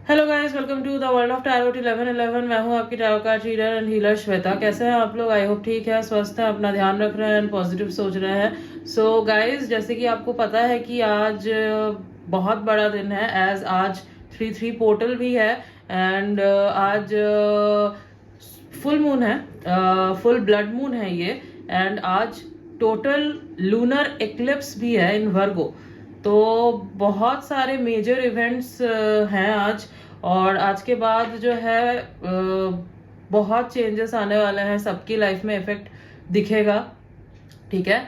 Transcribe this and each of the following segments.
Hello guys, welcome to the world of tarot 1111। मैं हूं आपकी tarot card reader and healer Shweta. कैसे हैं आप लोग? आई होप ठीक है, स्वस्थ हैं, अपना ध्यान रख रहे हैं एंड पॉजिटिव सोच रहे हैं। सो गाइस, जैसे कि आपको पता है कि आज बहुत बड़ा दिन है, एज आज 3-3 पोर्टल भी है एंड आज फुल मून है, फुल ब्लड मून है ये। एंड आज टोटल लूनर एक्लिप्स भी है इन वर्गो। तो बहुत सारे मेजर इवेंट्स हैं आज। और आज के बाद जो है बहुत चेंजेस आने वाले हैं, सबकी लाइफ में इफेक्ट दिखेगा। ठीक है,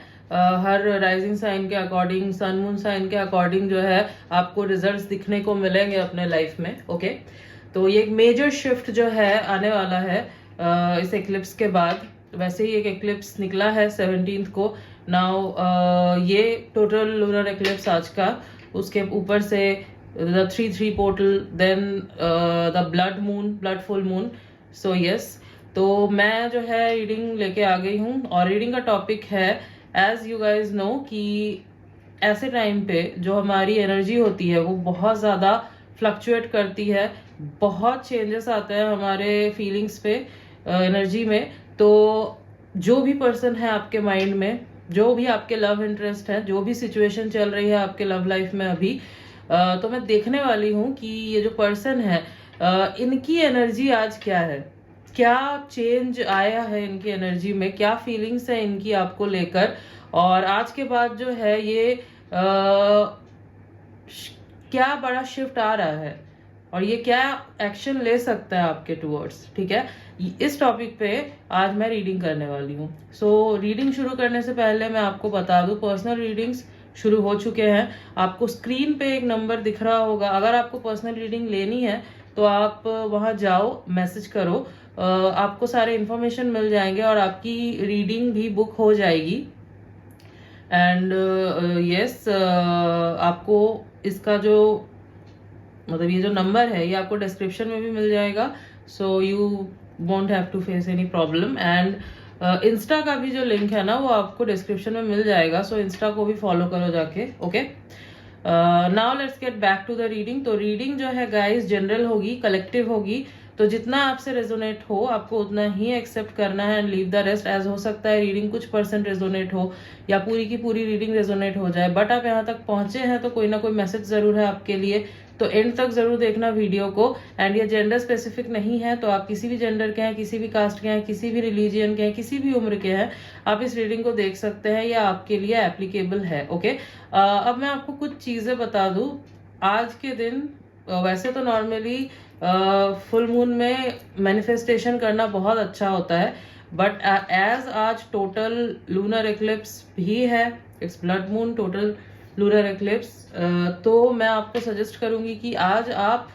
हर राइजिंग साइन के अकॉर्डिंग, सन मून साइन के अकॉर्डिंग जो है आपको रिजल्ट्स दिखने को मिलेंगे अपने लाइफ में। ओके, तो ये एक मेजर शिफ्ट जो है आने वाला है इस एक्लिप्स के बाद। वैसे ही एक एक्लिप्स निकला है 17 को। नाउ ये टोटल लूनर एक्लिप्स आज का, उसके ऊपर से the 3-3 portal, then the blood moon, blood full moon. So yes, तो मैं जो है रीडिंग लेके आ गई हूँ और रीडिंग का टॉपिक है, एज यू गाइज नो, कि ऐसे टाइम पे जो हमारी एनर्जी होती है वो बहुत ज़्यादा फ्लक्चुएट करती है, बहुत चेंजेस आते हैं हमारे फीलिंग्स पे, एनर्जी में। तो जो भी पर्सन है आपके माइंड में, जो भी आपके लव इंटरेस्ट है, जो भी सिचुएशन चल रही है आपके लव लाइफ में अभी, तो मैं देखने वाली हूँ कि ये जो पर्सन है इनकी एनर्जी आज क्या है, क्या चेंज आया है इनकी एनर्जी में, क्या फीलिंग्स है इनकी आपको लेकर। और आज के बाद जो है ये क्या बड़ा शिफ्ट आ रहा है और ये क्या एक्शन ले सकता है आपके टुवर्ड्स। ठीक है, इस टॉपिक पे आज मैं रीडिंग करने वाली हूँ। सो रीडिंग शुरू करने से पहले मैं आपको बता दूं, पर्सनल रीडिंग्स शुरू हो चुके हैं। आपको स्क्रीन पे एक नंबर दिख रहा होगा, अगर आपको पर्सनल रीडिंग लेनी है तो आप वहां जाओ, मैसेज करो, आपको सारे इन्फॉर्मेशन मिल जाएंगे और आपकी रीडिंग भी बुक हो जाएगी। एंड यस, आपको इसका जो मतलब ये जो नंबर है ये आपको डिस्क्रिप्शन में भी मिल जाएगा। So you won't have to face any problem. And insta का भी जो लिंक है ना वो आपको डिस्क्रिप्शन में मिल जाएगा। सो इंस्टा को भी फॉलो करो जाके। Okay, now let's get back to the reading. तो रीडिंग जो है गाइस जनरल होगी, कलेक्टिव होगी। तो जितना आपसे रेजोनेट हो आपको उतना ही एक्सेप्ट करना है एंड लीव द रेस्ट। एज हो सकता है रीडिंग कुछ परसेंट रेजोनेट हो या पूरी की पूरी रीडिंग रेजोनेट हो जाए, बट आप यहाँ तक पहुंचे हैं तो कोई ना कोई मैसेज जरूर है आपके लिए। तो एंड तक जरूर देखना वीडियो को। एंड ये जेंडर स्पेसिफिक नहीं है, तो आप किसी भी जेंडर के हैं, किसी भी कास्ट के हैं, किसी भी रिलीजियन के हैं, किसी भी उम्र के हैं, आप इस रीडिंग को देख सकते हैं, या आपके लिए एप्लीकेबल है। ओके, अब मैं आपको कुछ चीजें बता दूं आज के दिन। वैसे तो नॉर्मली फुल मून में मैनिफेस्टेशन करना बहुत अच्छा होता है, बट एज आज टोटल लूनर एक्लिप्स भी है, its blood moon, total lunar eclipse, तो मैं आपको सजेस्ट करूंगी कि आज आप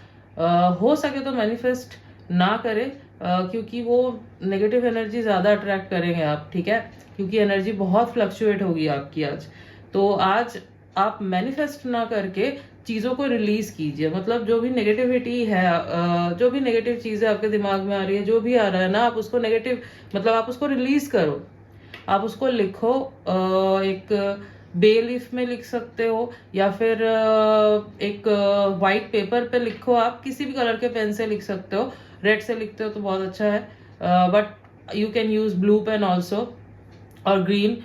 हो सके तो मैनिफेस्ट ना करें, क्योंकि वो नेगेटिव एनर्जी ज़्यादा अट्रैक्ट करेंगे आप। ठीक है, क्योंकि एनर्जी बहुत फ्लक्चुएट होगी आपकी आज। तो आज आप मैनिफेस्ट ना करके चीज़ों को रिलीज कीजिए। मतलब जो भी नेगेटिविटी है, जो भी नेगेटिव चीज़ें आपके दिमाग में आ रही है, जो भी आ रहा है ना, आप उसको नेगेटिव मतलब आप उसको रिलीज करो, आप उसको लिखो। एक बे लीफ में लिख सकते हो या फिर एक वाइट पेपर पे लिखो। आप किसी भी कलर के पेन से लिख सकते हो, रेड से लिखते हो तो बहुत अच्छा है, but you can use blue pen also और ग्रीन।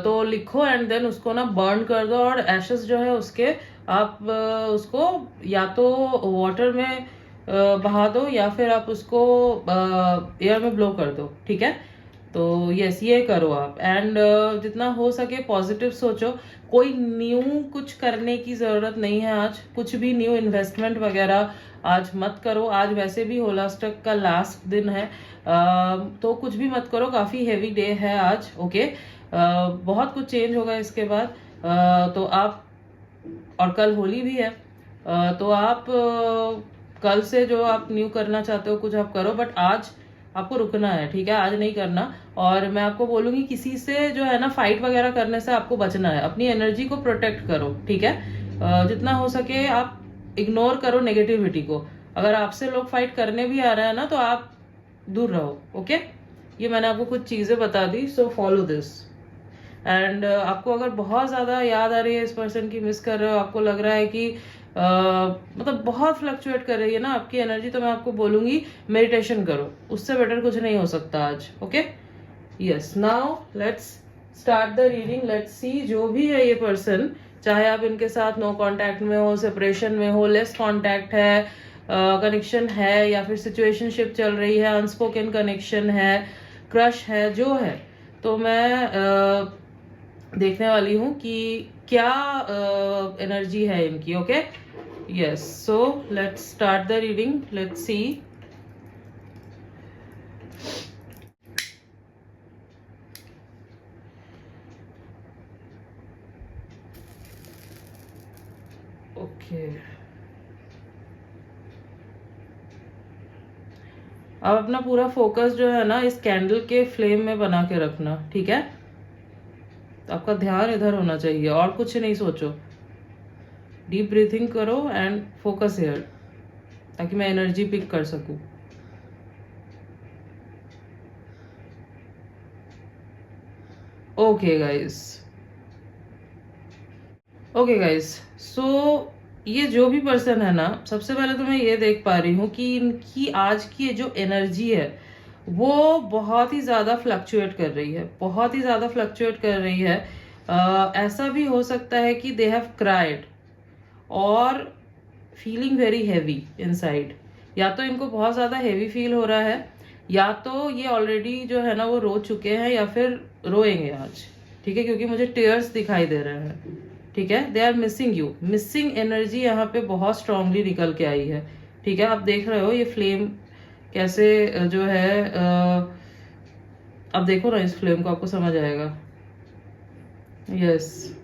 तो लिखो एंड देन उसको ना बर्न कर दो, और एशेस जो है उसके आप उसको या तो वाटर में बहा दो या फिर आप उसको एयर में ब्लो कर दो। ठीक है, तो यस, ये करो आप। एंड जितना हो सके पॉजिटिव सोचो। कोई न्यू कुछ करने की जरूरत नहीं है आज, कुछ भी न्यू इन्वेस्टमेंट वगैरह आज मत करो। आज वैसे भी होलास्टक का लास्ट दिन है, तो कुछ भी मत करो, काफी हेवी डे है आज। ओके, बहुत कुछ चेंज होगा इसके बाद। तो आप, और कल होली भी है, तो आप कल से जो आप न्यू करना चाहते हो कुछ आप करो, बट आज आपको रुकना है। ठीक है, आज नहीं करना। और मैं आपको बोलूंगी किसी से जो है ना फाइट वगैरह करने से आपको बचना है, अपनी एनर्जी को प्रोटेक्ट करो। ठीक है, जितना हो सके आप इग्नोर करो नेगेटिविटी को। अगर आपसे लोग फाइट करने भी आ रहे हैं ना तो आप दूर रहो। ओके, ये मैंने आपको कुछ चीजें बता दी, सो फॉलो दिस। एंड आपको अगर बहुत ज़्यादा याद आ रही है इस पर्सन की, मिस कर रहे हो, आपको लग रहा है कि मतलब बहुत फ्लक्चुएट कर रही है ना आपकी एनर्जी, तो मैं आपको बोलूंगी मेडिटेशन करो, उससे बेटर कुछ नहीं हो सकता आज। Okay, yes, now let's start the reading. Let's see, जो भी है ये पर्सन, चाहे आप इनके साथ नो कांटेक्ट में हो, सेपरेशन में हो, लेस कांटेक्ट है, कनेक्शन है, या फिर सिचुएशनशिप चल रही है, अनस्पोकन कनेक्शन है, क्रश है, जो है, तो मैं देखने वाली हूँ कि क्या एनर्जी है इनकी। Okay, yes, so let's start the reading, let's see. Okay, अब अपना पूरा फोकस जो है ना इस कैंडल के फ्लेम में बना के रखना, ठीक है? तो आपका ध्यान इधर होना चाहिए और कुछ नहीं सोचो। डीप ब्रीथिंग करो एंड फोकस हियर, ताकि मैं एनर्जी पिक कर सकूं। ओके गाइस, ओके गाइस, सो ये जो भी पर्सन है ना, सबसे पहले तो मैं ये देख पा रही हूँ कि इनकी आज की जो एनर्जी है वो बहुत ही ज़्यादा फ्लक्चुएट कर रही है, बहुत ही ज़्यादा फ्लक्चुएट कर रही है। ऐसा भी हो सकता है कि दे हैव क्राइड और फीलिंग वेरी हैवी इनसाइड। या तो इनको बहुत ज़्यादा हैवी फील हो रहा है, या तो ये ऑलरेडी जो है ना वो रो चुके हैं, या फिर रोएंगे आज, ठीक है? क्योंकि मुझे टीयर्स दिखाई दे रहे हैं, ठीक है? They are missing you, missing energy यहाँ पे बहुत स्ट्रांगली निकल के आई है, ठीक है? आप देख रहे हो ये फ्लेम कैसे जो है, अब देखो ना इस फ्लेम को, आपको समझ आएगा। यस,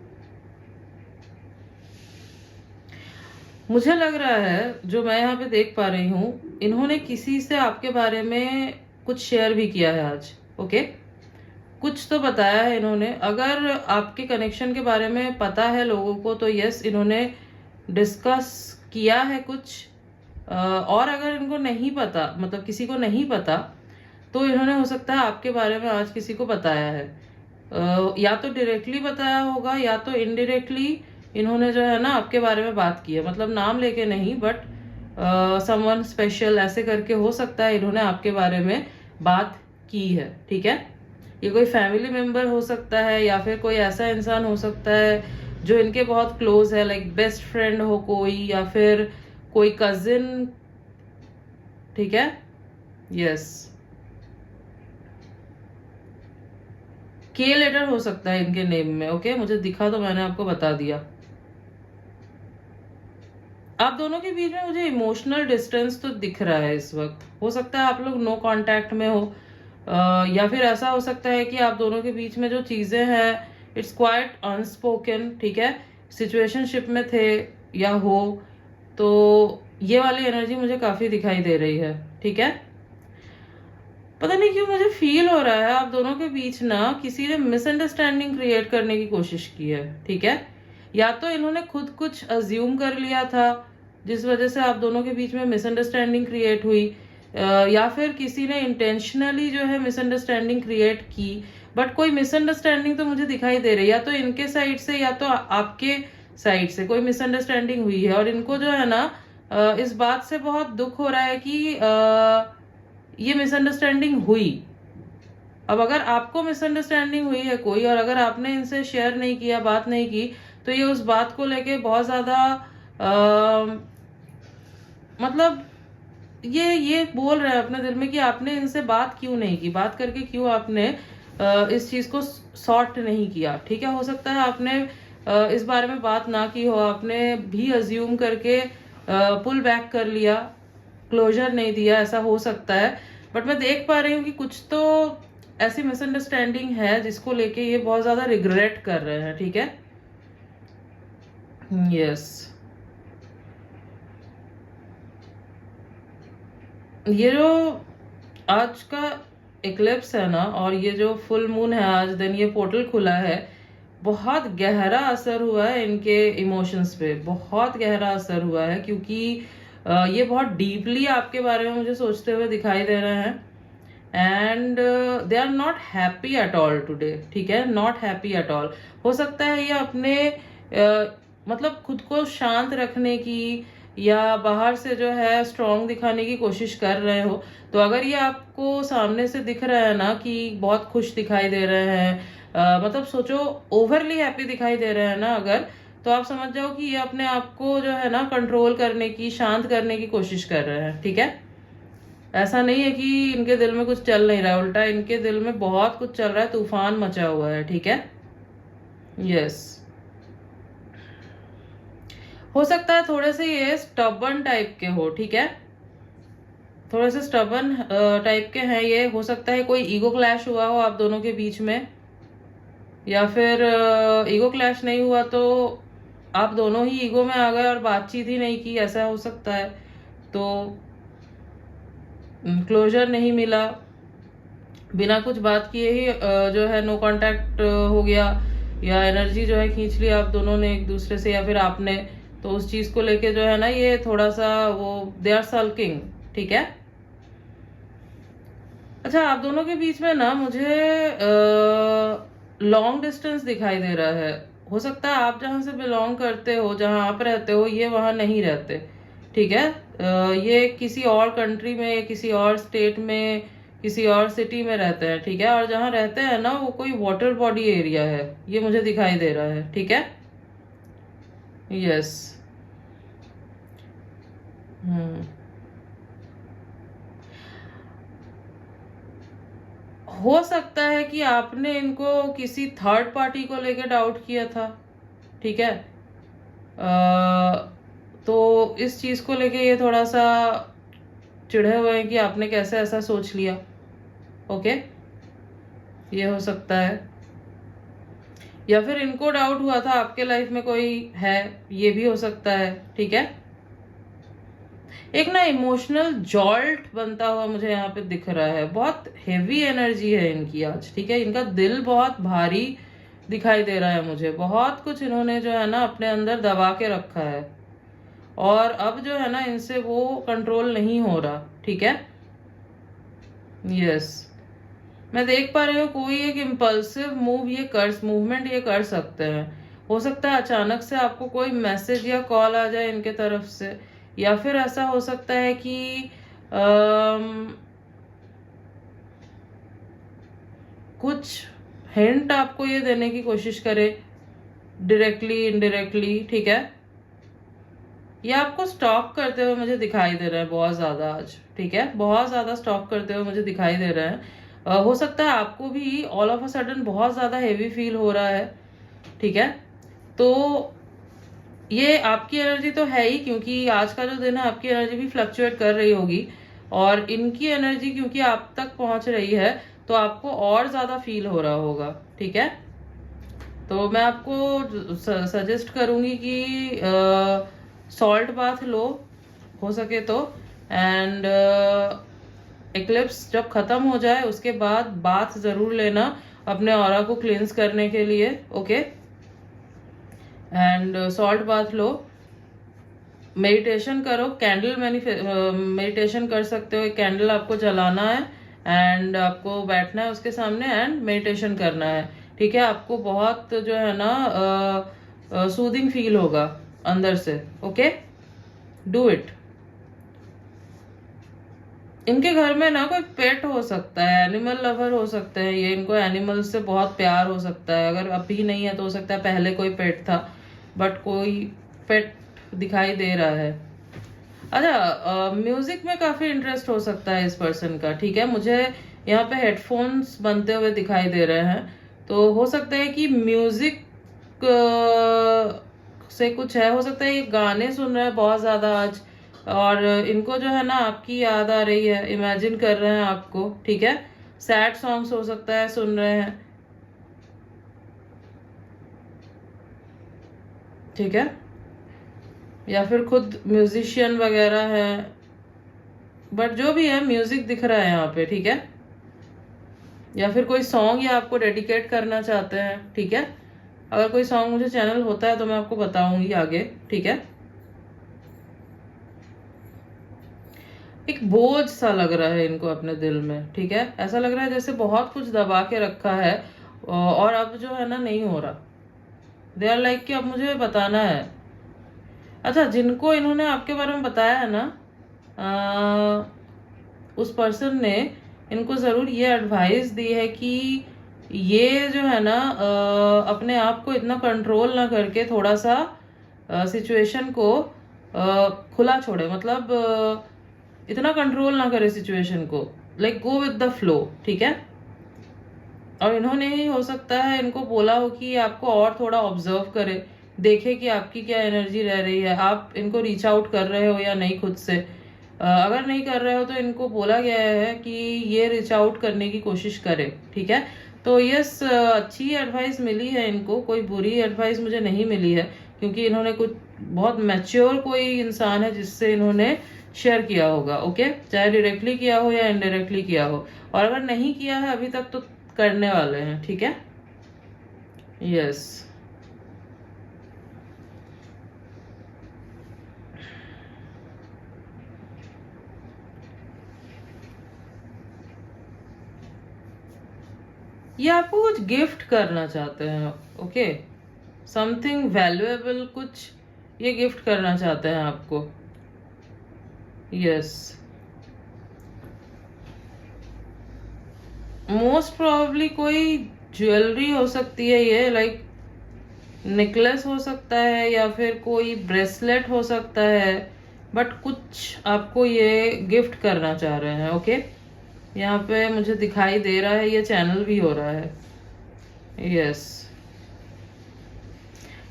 मुझे लग रहा है, जो मैं यहाँ पे देख पा रही हूँ, इन्होंने किसी से आपके बारे में कुछ शेयर भी किया है आज। ओके, कुछ तो बताया है इन्होंने। अगर आपके कनेक्शन के बारे में पता है लोगों को, तो यस, इन्होंने डिस्कस किया है कुछ। और अगर इनको नहीं पता, मतलब किसी को नहीं पता, तो इन्होंने हो सकता है आपके बारे में आज किसी को बताया है। या तो डायरेक्टली बताया होगा, या तो इनडायरेक्टली इन्होंने जो है ना आपके बारे में बात की है, मतलब नाम लेके नहीं, बट समवन स्पेशल ऐसे करके हो सकता है इन्होंने आपके बारे में बात की है, ठीक है? ये कोई फैमिली मेंबर हो सकता है, या फिर कोई ऐसा इंसान हो सकता है जो इनके बहुत क्लोज है, लाइक बेस्ट फ्रेंड हो कोई, या फिर कोई कजिन, ठीक है? यस, के लेटर हो सकता है इनके नेम में। ओके, मुझे दिखा तो मैंने आपको बता दिया। आप दोनों के बीच में मुझे इमोशनल डिस्टेंस तो दिख रहा है इस वक्त। हो सकता है आप लोग नो कांटेक्ट में हो, या फिर ऐसा हो सकता है कि आप दोनों के बीच में जो चीजें हैं इट्स क्वाइट अनस्पोकन, ठीक है? सिचुएशनशिप में थे या हो, तो ये वाली एनर्जी मुझे काफी दिखाई दे रही है, ठीक है? पता नहीं क्यों मुझे फील हो रहा है आप दोनों के बीच ना किसी ने मिसअंडरस्टैंडिंग क्रिएट करने की कोशिश की है, ठीक है? या तो इन्होंने खुद कुछ अज्यूम कर लिया था, जिस वजह से आप दोनों के बीच में मिसअंडरस्टैंडिंग क्रिएट हुई, या फिर किसी ने इंटेंशनली जो है मिसअंडरस्टैंडिंग क्रिएट की। बट कोई मिसअंडरस्टैंडिंग तो मुझे दिखाई दे रही है, या तो इनके साइड से या तो आपके साइड से कोई मिसअंडरस्टैंडिंग हुई है, और इनको जो है ना इस बात से बहुत दुख हो रहा है कि ये मिसअंडरस्टैंडिंग हुई। अब अगर आपको मिसअंडरस्टैंडिंग हुई है कोई, और अगर आपने इनसे शेयर नहीं किया, बात नहीं की, तो ये उस बात को लेके बहुत ज्यादा मतलब ये बोल रहे हैं अपने दिल में कि आपने इनसे बात क्यों नहीं की, बात करके क्यों आपने इस चीज को सॉर्ट नहीं किया, ठीक है? हो सकता है आपने इस बारे में बात ना की हो, आपने भी अज्यूम करके पुल बैक कर लिया, क्लोजर नहीं दिया, ऐसा हो सकता है। बट मैं देख पा रही हूँ कि कुछ तो ऐसी मिसअंडरस्टैंडिंग है जिसको लेके ये बहुत ज्यादा रिग्रेट कर रहे हैं, ठीक है? यस, ये जो आज का इक्लिप्स है ना, और ये जो फुल मून है आज, देन ये पोर्टल खुला है, बहुत गहरा असर हुआ है इनके इमोशंस पे, बहुत गहरा असर हुआ है, क्योंकि ये बहुत डीपली आपके बारे में मुझे सोचते हुए दिखाई दे रहे हैं। And they are not happy at all today, ठीक है? Not happy at all. हो सकता है ये अपने मतलब खुद को शांत रखने की या बाहर से जो है स्ट्रांग दिखाने की कोशिश कर रहे हो, तो अगर ये आपको सामने से दिख रहा है ना कि बहुत खुश दिखाई दे रहे हैं, मतलब सोचो ओवरली हैप्पी दिखाई दे रहे हैं ना अगर, तो आप समझ जाओ कि ये अपने आप को जो है ना कंट्रोल करने की, शांत करने की कोशिश कर रहे हैं, ठीक है। ऐसा नहीं है कि इनके दिल में कुछ चल नहीं रहा है, उल्टा इनके दिल में बहुत कुछ चल रहा है, तूफान मचा हुआ है, ठीक है। यस, हो सकता है थोड़े से ये स्टबर्न टाइप के हो, ठीक है। थोड़े से स्टबर्न टाइप के हैं ये। हो सकता है कोई ईगो क्लैश हुआ हो आप दोनों के बीच में, या फिर ईगो क्लैश नहीं हुआ तो आप दोनों ही ईगो में आ गए और बातचीत ही नहीं की, ऐसा हो सकता है। तो क्लोजर नहीं मिला, बिना कुछ बात किए ही जो है नो कांटेक्ट हो गया, या एनर्जी जो है खींच ली आप दोनों ने एक दूसरे से, या फिर आपने। तो उस चीज को लेके जो है ना ये थोड़ा सा वो दे आर सल्किंग, ठीक है। अच्छा, आप दोनों के बीच में ना मुझे लॉन्ग डिस्टेंस दिखाई दे रहा है। हो सकता है आप जहां से बिलोंग करते हो, जहां आप रहते हो, ये वहां नहीं रहते, ठीक है। ये किसी और कंट्री में, किसी और स्टेट में, किसी और सिटी में रहते हैं, ठीक है। और जहां रहते हैं ना वो कोई वाटर बॉडी एरिया है, ये मुझे दिखाई दे रहा है, ठीक है। यस। हम्म। हो सकता है कि आपने इनको किसी थर्ड पार्टी को लेकर डाउट किया था, ठीक है। तो इस चीज को लेके ये थोड़ा सा चिढ़े हुए हैं कि आपने कैसे ऐसा सोच लिया, ओके। ये हो सकता है, या फिर इनको डाउट हुआ था आपके लाइफ में कोई है, ये भी हो सकता है, ठीक है। एक ना इमोशनल जॉल्ट बनता हुआ मुझे यहाँ पे दिख रहा है, बहुत हेवी एनर्जी है इनकी आज, ठीक है। इनका दिल बहुत भारी दिखाई दे रहा है मुझे, बहुत कुछ इन्होंने जो है ना अपने अंदर दबा के रखा है, और अब जो है ना इनसे वो कंट्रोल नहीं हो रहा, ठीक है। यस, मैं देख पा रही हूँ कोई एक इम्पल्सिव मूवमेंट ये कर सकते हैं। हो सकता है अचानक से आपको कोई मैसेज या कॉल आ जाए इनके तरफ से, या फिर ऐसा हो सकता है कि कुछ हिंट आपको ये देने की कोशिश करे, डायरेक्टली इनडायरेक्टली, ठीक है। ये आपको स्टॉक करते हुए मुझे दिखाई दे रहा है बहुत ज्यादा आज, ठीक है। बहुत ज्यादा स्टॉक करते हुए मुझे दिखाई दे रहा है। हो सकता है आपको भी ऑल ऑफ अ सडन बहुत ज्यादा हेवी फील हो रहा है, ठीक है। तो ये आपकी एनर्जी तो है ही, क्योंकि आज का जो दिन है आपकी एनर्जी भी फ्लक्चुएट कर रही होगी, और इनकी एनर्जी क्योंकि आप तक पहुंच रही है तो आपको और ज्यादा फील हो रहा होगा, ठीक है। तो मैं आपको सजेस्ट करूंगी कि सॉल्ट बाथ लो हो सके तो, एंड एक्लिप्स जब खत्म हो जाए उसके बाद बाथ जरूर लेना अपने ऑरा को क्लींस करने के लिए, okay. And salt bath low, meditation करो, कैंडल मेडिटेशन कर सकते हो। एक कैंडल आपको जलाना है एंड आपको बैठना है उसके सामने एंड मेडिटेशन करना है, ठीक है। आपको बहुत जो है ना सूदिंग फील होगा अंदर से, ओके। Do it. इनके घर में ना कोई पेट हो सकता है, एनिमल लवर हो सकते हैं ये, इनको एनिमल से बहुत प्यार हो सकता है। अगर अभी नहीं है तो हो सकता है पहले कोई पेट था, बट कोई पेट दिखाई दे रहा है। अच्छा, म्यूजिक में काफी इंटरेस्ट हो सकता है इस पर्सन का, ठीक है। मुझे यहाँ पे हेडफोन्स बनते हुए दिखाई दे रहे हैं, तो हो सकता है कि म्यूजिक से कुछ है। हो सकता है ये गाने सुन रहे हैं बहुत ज्यादा आज, और इनको जो है ना आपकी याद आ रही है, इमेजिन कर रहे हैं आपको, ठीक है। सैड सॉन्ग्स हो सकता है सुन रहे हैं, ठीक है। या फिर खुद म्यूजिशियन वगैरह है, बट जो भी है म्यूजिक दिख रहा है यहाँ पे, ठीक है। या फिर कोई सॉन्ग ये आपको डेडिकेट करना चाहते हैं, ठीक है। अगर कोई सॉन्ग मुझे चैनल होता है तो मैं आपको बताऊंगी आगे, ठीक है। एक बोझ सा लग रहा है इनको अपने दिल में, ठीक है। ऐसा लग रहा है जैसे बहुत कुछ दबा के रखा है, और अब जो है ना नहीं हो रहा। दे आर लाइक कि अब मुझे बताना है, अच्छा, जिनको इन्होंने आपके बारे में बताया है ना, उस पर्सन ने इनको ज़रूर ये एडवाइस दी है कि ये जो है ना अपने आप को इतना कंट्रोल ना करके थोड़ा सा सिचुएशन को खुला छोड़े, मतलब इतना कंट्रोल ना करे सिचुएशन को, like go with the flow, ठीक है। और इन्होंने ही हो सकता है इनको बोला हो कि आपको और थोड़ा ऑब्जर्व करे, देखे कि आपकी क्या एनर्जी रह रही है, आप इनको रीच आउट कर रहे हो या नहीं खुद से। अगर नहीं कर रहे हो तो इनको बोला गया है कि ये रीच आउट करने की कोशिश करे, ठीक है। तो यस, अच्छी एडवाइस मिली है इनको, कोई बुरी एडवाइस मुझे नहीं मिली है, क्योंकि इन्होंने कुछ बहुत मैच्योर कोई इंसान है जिससे इन्होंने शेयर किया होगा, ओके, चाहे डायरेक्टली किया हो या इनडायरेक्टली किया हो। और अगर नहीं किया है अभी तक तो करने वाले हैं, ठीक है। यस, ये आपको कुछ गिफ्ट करना चाहते हैं, ओके, समथिंग वैल्यूएबल कुछ ये गिफ्ट करना चाहते हैं आपको। यस, मोस्ट प्रोबेबली कोई ज्वेलरी हो सकती है ये, लाइक नेकलेस हो सकता है या फिर कोई ब्रेसलेट हो सकता है, बट कुछ आपको ये गिफ्ट करना चाह रहे हैं, ओके। यहाँ पे मुझे दिखाई दे रहा है ये चैनल भी हो रहा है। यस,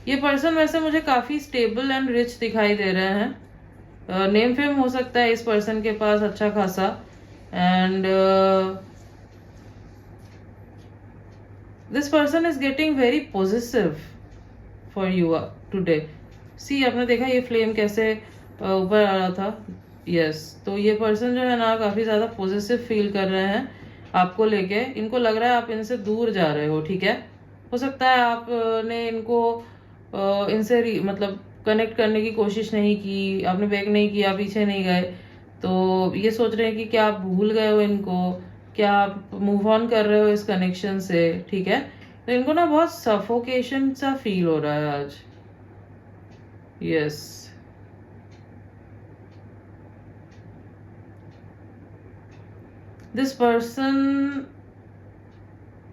ये पर्सन वैसे मुझे काफी स्टेबल एंड रिच दिखाई दे रहे हैं। नेम फेम हो सकता है इस पर्सन के पास अच्छा खासा, and this person is getting very positive for you today. See, आपने देखा ये फ्लेम कैसे ऊपर आ रहा था। यस, तो ये पर्सन जो है ना काफी ज्यादा पॉजिटिव फील कर रहे हैं आपको लेके। इनको लग रहा है आप इनसे दूर जा रहे हो, ठीक है। हो सकता है आपने इनको इनसे मतलब कनेक्ट करने की कोशिश नहीं की, आपने बैक नहीं किया, पीछे नहीं गए, तो ये सोच रहे हैं कि क्या आप भूल गए हो इनको, क्या आप मूव ऑन कर रहे हो इस कनेक्शन से, ठीक है। तो इनको ना बहुत सफोकेशन सा फील हो रहा है आज। यस, दिस पर्सन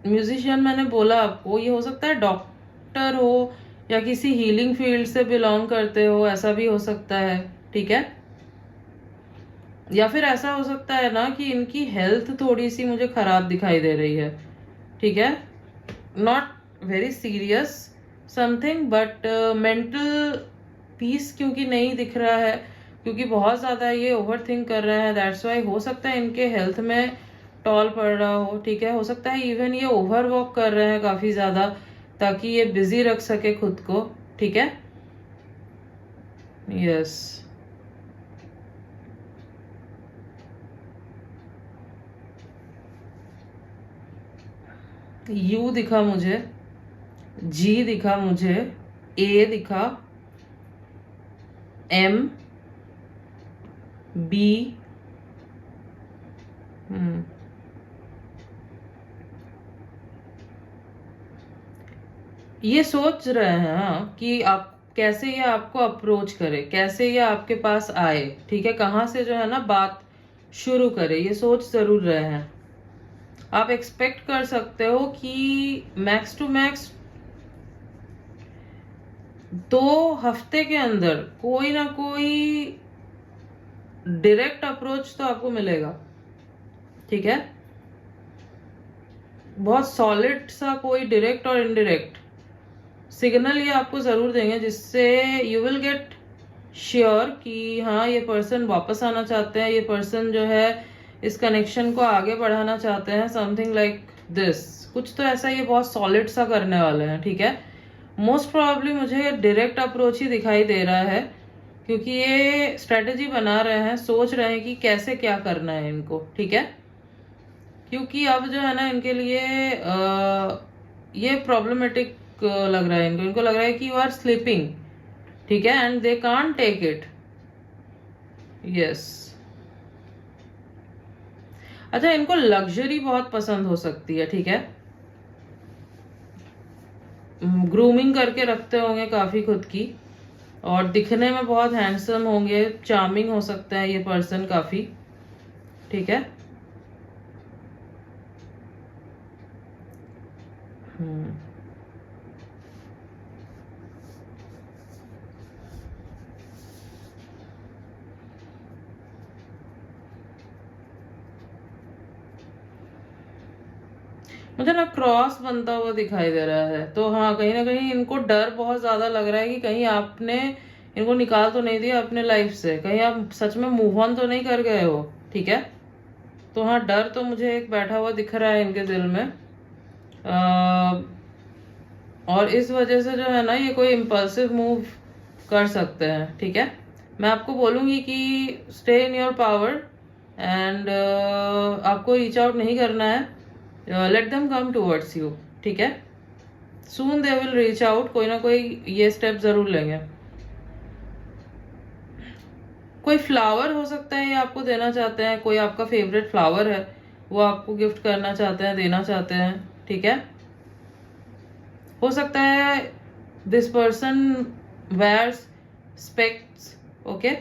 म्यूजिशियन मैंने बोला आपको, ये हो सकता है डॉक्टर हो या किसी हीलिंग फील्ड से बिलोंग करते हो, ऐसा भी हो सकता है, ठीक है। या फिर ऐसा हो सकता है ना कि इनकी हेल्थ थोड़ी सी मुझे खराब दिखाई दे रही है, ठीक है। Not very serious something, but mental peace क्योंकि नहीं दिख रहा है, क्योंकि बहुत ज़्यादा ये ओवर थिंक कर रहे हैं, दैट्स वाई हो सकता है इनके हेल्थ में टॉल पड़ रहा हो, ठीक है। हो सकता है इवन ये ओवर वर्क कर रहे हैं काफ़ी ज़्यादा, ताकि ये बिजी रख सके खुद को, ठीक है। यस, यू दिखा मुझे, जी दिखा मुझे, ए दिखा, एम, बी, ये सोच रहे हैं हाँ, कि आप कैसे ये आपको अप्रोच करे, कैसे ये आपके पास आए, ठीक है, कहाँ से जो है ना बात शुरू करे, ये सोच जरूर रहे हैं। आप एक्सपेक्ट कर सकते हो कि मैक्स टू मैक्स 2 हफ्ते के अंदर कोई ना कोई डायरेक्ट अप्रोच तो आपको मिलेगा, ठीक है। बहुत सॉलिड सा कोई डायरेक्ट और इनडायरेक्ट सिग्नल ये आपको जरूर देंगे, जिससे यू विल गेट श्योर कि हाँ ये पर्सन वापस आना चाहते हैं, ये पर्सन जो है इस कनेक्शन को आगे बढ़ाना चाहते हैं, समथिंग लाइक दिस, कुछ तो ऐसा ये बहुत सॉलिड सा करने वाले हैं, ठीक है। मोस्ट प्रोबेबली मुझे डायरेक्ट अप्रोच ही दिखाई दे रहा है, क्योंकि ये स्ट्रेटेजी बना रहे हैं, सोच रहे हैं कि कैसे क्या करना है इनको, ठीक है। क्योंकि अब जो है ना इनके लिए ये प्रॉब्लमेटिक लग रहा है इनको लग रहा है कि यू आर स्लीपिंग, ठीक है, and they can't take it. Yes, अच्छा, इनको लग्जरी बहुत पसंद हो सकती है, ठीक है। ग्रूमिंग करके रखते होंगे काफी खुद की, और दिखने में बहुत हैंडसम होंगे, चार्मिंग हो सकता है ये पर्सन काफी, ठीक है। हम्म मुझे ना क्रॉस बनता हुआ दिखाई दे रहा है, तो हाँ कहीं ना कहीं इनको डर बहुत ज्यादा लग रहा है कि कहीं आपने इनको निकाल तो नहीं दिया अपने लाइफ से, कहीं आप सच में मूव ऑन तो नहीं कर गए हो, ठीक है। तो हाँ डर तो मुझे एक बैठा हुआ दिख रहा है इनके दिल में। और इस वजह से जो है ना ये कोई इम्पल्सिव मूव कर सकते हैं, ठीक है। मैं आपको बोलूंगी कि stay in your power and आपको रीच आउट नहीं करना है, let them come towards you, ठीक है। सून दे विल रीच आउट, कोई ना कोई ये स्टेप जरूर लेंगे। कोई फ्लावर हो सकता है ये आपको देना चाहते हैं, कोई आपका फेवरेट फ्लावर है वो आपको गिफ्ट करना चाहते हैं, देना चाहते हैं, ठीक है। हो सकता है this person wears specs, okay.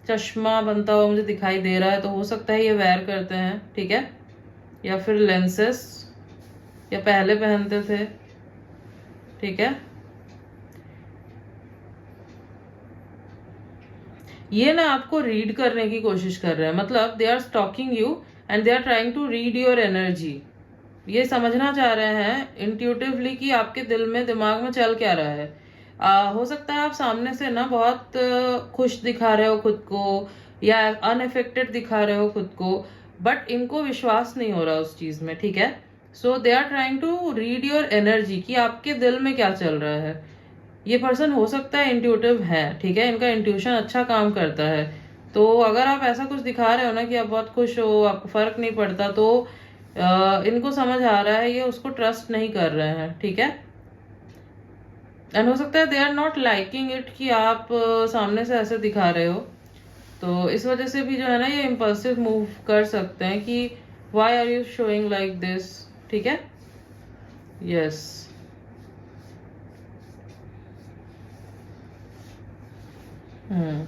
चश्मा बनता हुआ मुझे दिखाई दे रहा है, तो हो सकता है ये वेयर करते हैं, ठीक है। या फिर लेंसेस, या पहले पहनते थे, ठीक है। ये ना आपको रीड करने की कोशिश कर रहे हैं, मतलब they are stalking you and they are trying to read your energy. ये समझना चाह रहे हैं इंट्यूटिवली कि आपके दिल में दिमाग में चल क्या रहा है। हो सकता है आप सामने से ना बहुत खुश दिखा रहे हो खुद को, या अनअफेक्टेड दिखा रहे हो खुद को, बट इनको विश्वास नहीं हो रहा उस चीज में, ठीक है। So they are trying to read your energy कि आपके दिल में क्या चल रहा है। ये पर्सन हो सकता है इंट्यूटिव है, ठीक है, इनका इंट्यूशन अच्छा काम करता है। तो अगर आप ऐसा कुछ दिखा रहे हो ना कि आप बहुत खुश हो, आपको फर्क नहीं पड़ता, तो इनको समझ आ रहा है ये उसको ट्रस्ट नहीं कर रहे हैं, ठीक है। एंड हो सकता है they are not liking it कि आप सामने से ऐसे दिखा रहे हो। तो इस वजह से भी जो है ना ये इम्पल्सिव मूव कर सकते हैं कि why are you showing like this, ठीक है। यस। हम्म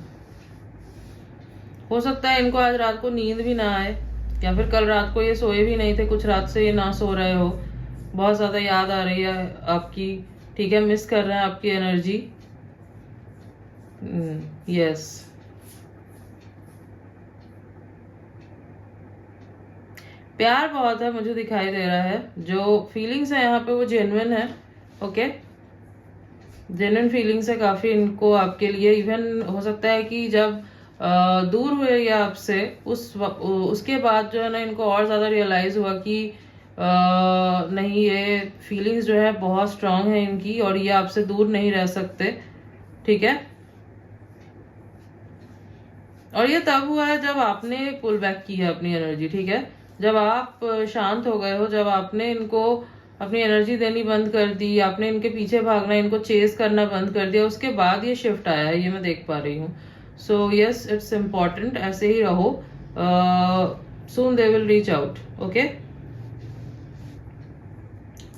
हो सकता है इनको आज रात को नींद भी ना आए, या फिर कल रात को ये सोए भी नहीं थे, कुछ रात से ये ना सो रहे हो, बहुत ज्यादा याद आ रही है आपकी, ठीक है, मिस कर रहे हैं आपकी एनर्जी। यस। प्यार बहुत है मुझे दिखाई दे रहा है, जो फीलिंग्स है यहाँ पे वो जेन्युइन है, ओके। जेन्युइन फीलिंग्स है काफी इनको आपके लिए। इवन हो सकता है कि जब दूर हुए या आपसे उसके बाद जो है ना इनको और ज्यादा रियलाइज हुआ कि नहीं, ये फीलिंग्स जो है बहुत स्ट्रांग है इनकी और ये आपसे दूर नहीं रह सकते, ठीक है। और ये तब हुआ है जब आपने पुल बैक की है अपनी एनर्जी, ठीक है। जब आप शांत हो गए हो, जब आपने इनको अपनी एनर्जी देनी बंद कर दी, आपने इनके पीछे भागना, इनको चेस करना बंद कर दिया, उसके बाद ये शिफ्ट आया है, ये मैं देख पा रही हूँ। सो यस, इट्स इम्पॉर्टेंट, ऐसे ही रहो। Soon they will reach out, okay.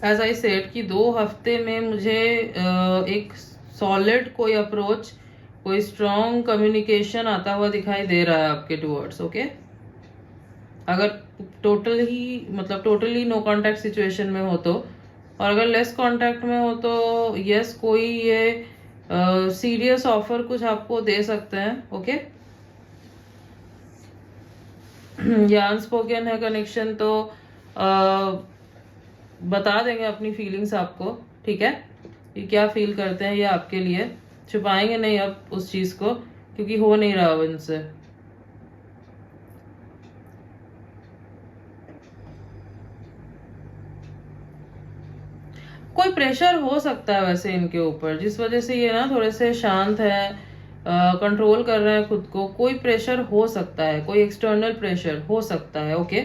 As I said कि 2 हफ्ते में मुझे एक सॉलिड कोई अप्रोच, कोई स्ट्रॉन्ग कम्युनिकेशन आता हुआ दिखाई दे रहा है आपके टूवर्ड्स, ओके। अगर टोटल ही मतलब टोटली नो कांटेक्ट सिचुएशन में हो तो, और अगर लेस कांटेक्ट में हो तो यस, कोई ये सीरियस ऑफर कुछ आपको दे सकते हैं, ओके। या अनस्पोकन है कनेक्शन, तो बता देंगे अपनी फीलिंग्स आपको, ठीक है, कि क्या फील करते हैं ये आपके लिए। छुपाएंगे नहीं अब उस चीज को, क्योंकि हो नहीं रहा अब इनसे। कोई प्रेशर हो सकता है वैसे इनके ऊपर, जिस वजह से ये ना थोड़े से शांत है, कंट्रोल कर रहे हैं खुद को। कोई प्रेशर हो सकता है, कोई एक्सटर्नल प्रेशर हो सकता है, ओके।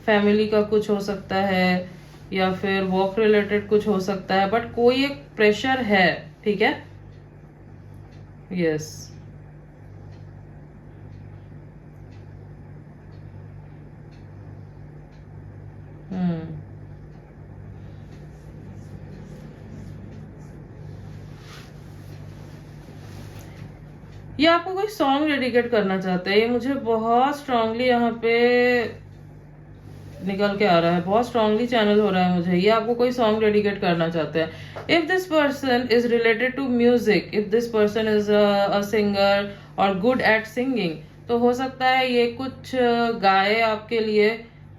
फैमिली का कुछ हो सकता है, या फिर वर्क रिलेटेड कुछ हो सकता है, बट कोई एक प्रेशर है, ठीक है। यस। हम्म ये आपको कोई सॉन्ग डेडिकेट करना चाहते हैं, ये मुझे बहुत स्ट्रांगली यहाँ पे निकल के आ रहा है, बहुत स्ट्रांगली चैनल हो रहा है मुझे। ये आपको कोई सॉन्ग डेडिकेट करना चाहते हैं। If this person is related to music, if this person is a singer और गुड एट सिंगिंग, तो हो सकता है ये कुछ गाए आपके लिए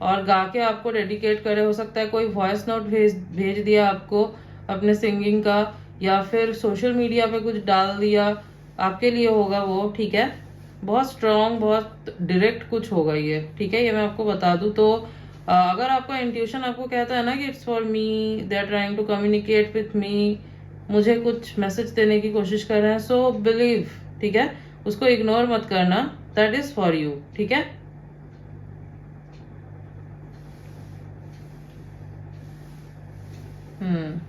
और गा के आपको डेडिकेट करे। हो सकता है कोई वॉइस नोट भेज भेज दिया आपको अपने सिंगिंग का, या फिर सोशल मीडिया पे कुछ डाल दिया, आपके लिए होगा वो, ठीक है। बहुत स्ट्रांग, बहुत डायरेक्ट कुछ होगा ये, ठीक है। ये मैं आपको बता दूं तो अगर आपका इंट्यूशन आपको कहता है ना कि it's for me, they are trying to communicate with me, मुझे कुछ मैसेज देने की कोशिश कर रहे हैं, सो बिलीव, ठीक है। उसको इग्नोर मत करना, दैट इज फॉर यू, ठीक है। हम्म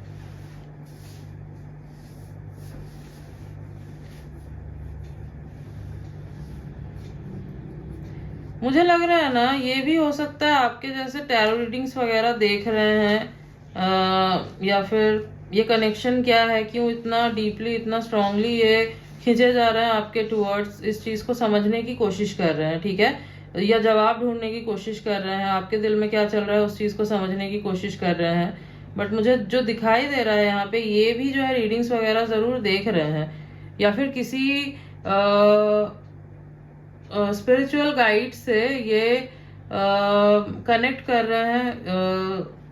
मुझे लग रहा है ना, ये भी हो सकता है आपके जैसे टैरो रीडिंग्स वगैरह देख रहे हैं, या फिर ये कनेक्शन क्या है, क्यों इतना डीपली, इतना स्ट्रांगली ये खींचे जा रहे हैं आपके टुवर्ड्स, इस चीज को समझने की कोशिश कर रहे हैं, ठीक है। या जवाब ढूंढने की कोशिश कर रहे हैं, आपके दिल में क्या चल रहा है उस चीज को समझने की कोशिश कर रहे हैं। बट मुझे जो दिखाई दे रहा है यहाँ पे, ये भी जो है रीडिंग्स वगैरह जरूर देख रहे हैं, या फिर किसी स्पिरिचुअल गाइड से ये कनेक्ट कर रहे हैं,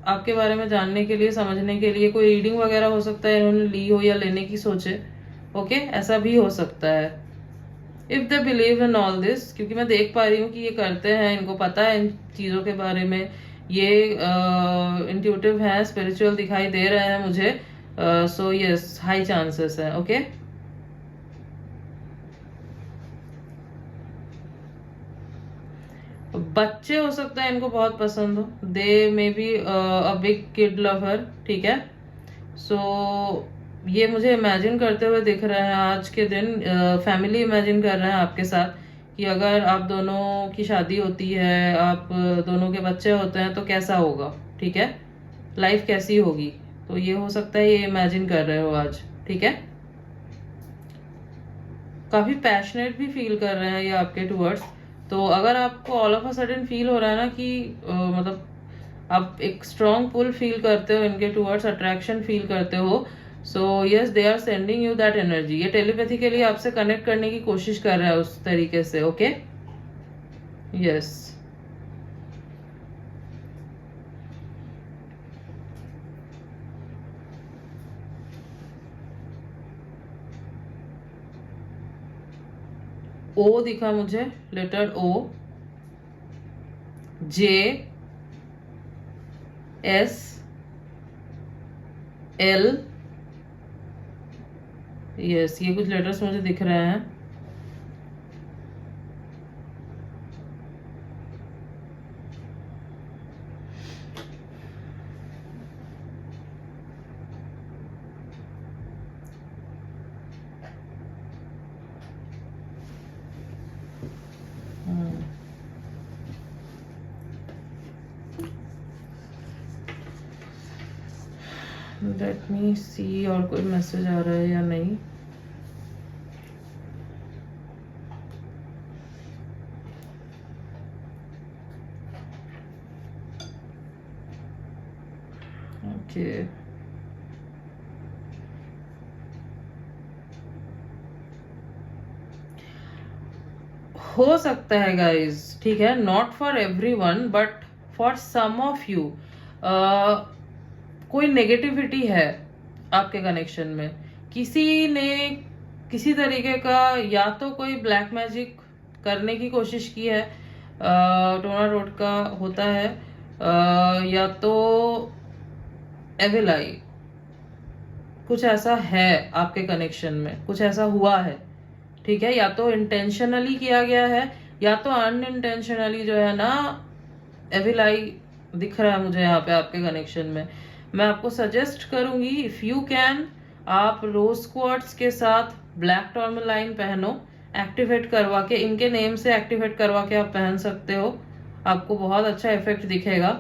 आपके बारे में जानने के लिए, समझने के लिए। कोई रीडिंग वगैरह हो सकता है इन्होंने ली हो या लेने की सोचे, ओके, ऐसा भी हो सकता है। If they believe in all this, क्योंकि मैं देख पा रही हूँ कि ये करते हैं, इनको पता है इन चीजों के बारे में, ये इंट्यूटिव है, स्पिरिचुअल दिखाई दे रहे हैं मुझे, सो यस, हाई चांसेस है, ओके। बच्चे हो सकता है इनको बहुत पसंद हो, they may be a big kid lover, ठीक है। सो ये मुझे इमेजिन करते हुए दिख रहे हैं आज के दिन, फैमिली इमेजिन कर रहे हैं आपके साथ, कि अगर आप दोनों की शादी होती है, आप दोनों के बच्चे होते हैं, तो कैसा होगा, ठीक है, लाइफ कैसी होगी। तो ये हो सकता है ये इमेजिन कर रहे हो आज, ठीक है। काफी पैशनेट भी फील कर रहे हैं ये आपके टूवर्ड्स। तो अगर आपको all of a sudden feel हो रहा है ना कि मतलब आप एक स्ट्रॉन्ग पुल फील करते हो इनके टूवर्ड्स, अट्रैक्शन फील करते हो, so yes, they are sending you that energy. ये टेलीपैथिकली आपसे कनेक्ट करने की कोशिश कर रहा है उस तरीके से, ओके, यस। ओ दिखा मुझे, लेटर ओ, जे, एस, एल, यस, ये कुछ लेटर्स मुझे दिख रहे हैं। लेट मी सी और कोई मैसेज आ रहा है या नहीं। ओके, हो सकता है गाइज, ठीक है, not for everyone but for some of you कोई नेगेटिविटी है आपके कनेक्शन में। किसी ने किसी तरीके का, या तो कोई ब्लैक मैजिक करने की कोशिश की है, टोना रोड का होता है, या तो एविल आई, कुछ ऐसा है आपके कनेक्शन में, कुछ ऐसा हुआ है, ठीक है। या तो इंटेंशनली किया गया है, या तो अनइंटेंशनली जो है ना, एविल आई दिख रहा है मुझे यहाँ पे आपके कनेक्शन में। मैं आपको सजेस्ट करूंगी, इफ यू कैन, आप रोज क्वार्ट्स के साथ ब्लैक टॉर्मलाइन पहनो, एक्टिवेट करवा के, इनके नेम से एक्टिवेट करवा के आप पहन सकते हो, आपको बहुत अच्छा इफेक्ट दिखेगा,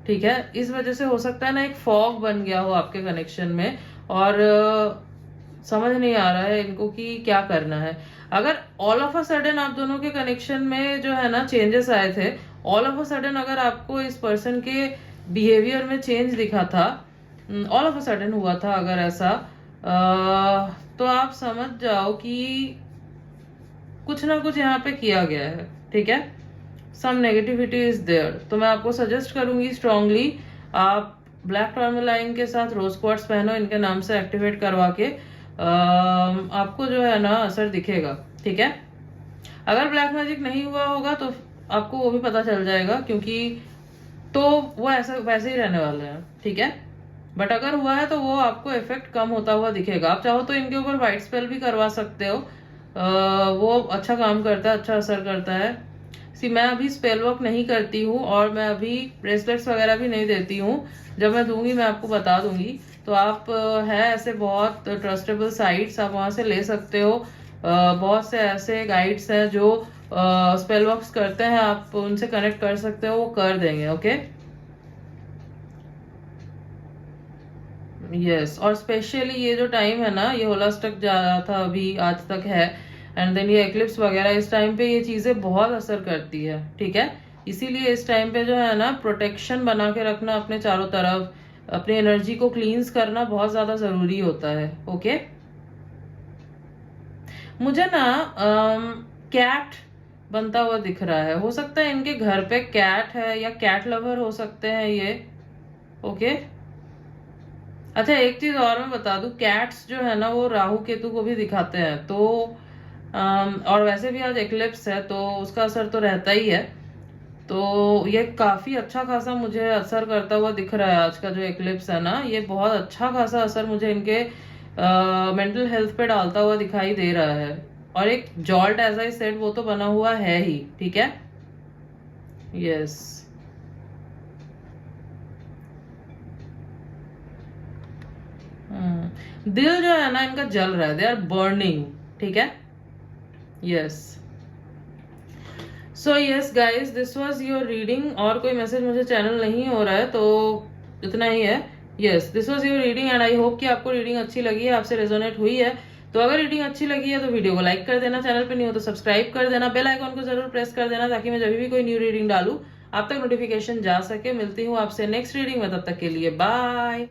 ठीक है। इस वजह से हो सकता है ना एक फॉग बन गया हो आपके कनेक्शन में, और समझ नहीं आ रहा है इनको कि क्या करना है। अगर ऑल ऑफ अ सडन आप दोनों के कनेक्शन में जो है ना चेंजेस आए थे, ऑल ऑफ अ सडन अगर आपको इस पर्सन के बिहेवियर में चेंज दिखा था, ऑल ऑफ अ सडन हुआ था अगर ऐसा, तो आप समझ जाओ कि कुछ ना कुछ यहाँ पे किया गया है, ठीक है। सम नेगेटिविटी इज देयर। तो मैं आपको सजेस्ट करूंगी स्ट्रांगली, आप ब्लैक टर्मलाइन के साथ रोज क्वार्ट्स पहनो, इनके नाम से एक्टिवेट करवा के आपको जो है ना असर दिखेगा, ठीक है। अगर ब्लैक मैजिक नहीं हुआ होगा तो आपको वो भी पता चल जाएगा, क्योंकि तो वो ऐसा वैसे ही रहने वाले हैं, ठीक है। बट अगर हुआ है तो वो आपको इफेक्ट कम होता हुआ दिखेगा। आप चाहो तो इनके ऊपर व्हाइट स्पेल भी करवा सकते हो, वो अच्छा काम करता है, अच्छा असर करता है। मैं अभी स्पेल वर्क नहीं करती हूँ और मैं अभी ब्रेसलेट्स वगैरह भी नहीं देती हूँ। जब मैं दूंगी मैं आपको बता दूंगी। तो आप है ऐसे बहुत ट्रस्टेबल साइट्स, आप वहां से ले सकते हो। बहुत से ऐसे गाइड्स हैं जो स्पेल वर्क्स करते हैं, आप उनसे कनेक्ट कर सकते हो, वो कर देंगे, ओके। यस, और स्पेशली ये जो टाइम है ना, ये होलास्टक जा रहा था अभी, आज तक है, एंड देन ये एक्लिप्स वगैरह, इस टाइम पे ये चीजें बहुत असर करती है, ठीक है। इसीलिए इस टाइम पे जो है ना प्रोटेक्शन बना के रखना अपने चारों तरफ, अपनी एनर्जी को क्लींस करना बहुत ज्यादा जरूरी होता है, ओके। मुझे ना कैट बनता हुआ दिख रहा है, हो सकता है इनके घर पे कैट है या कैट लवर हो सकते हैं ये, ओके। अच्छा, एक चीज और मैं बता दूं, कैट्स जो है ना वो राहु केतु को भी दिखाते हैं, तो और वैसे भी आज एक्लिप्स है तो उसका असर तो रहता ही है। तो ये काफी अच्छा खासा मुझे असर करता हुआ दिख रहा है। आज का जो एक्लिप्स है ना, ये बहुत अच्छा खासा असर मुझे इनके मेंटल हेल्थ पे डालता हुआ दिखाई दे रहा है। और एक जॉल्ट एज आई सेड वो तो बना हुआ है ही, ठीक है। यस। दिल जो है ना इनका जल रहा है, दे आर बर्निंग, ठीक है। Yes. So yes guys, this was your reading. और कोई मैसेज मुझे चैनल नहीं हो रहा है, तो इतना ही है। Yes, this was your reading and I hope कि आपको रीडिंग अच्छी लगी है, आपसे रेजोनेट हुई है। तो अगर रीडिंग अच्छी लगी है तो वीडियो को लाइक कर देना, चैनल पे नहीं हो तो सब्सक्राइब कर देना, बेल आइकॉन को जरूर प्रेस कर देना, ताकि मैं जब भी कोई न्यू रीडिंग डालूं आप तक नोटिफिकेशन जा सके। मिलती हूँ आपसे नेक्स्ट रीडिंग में, तब तक के लिए बाय।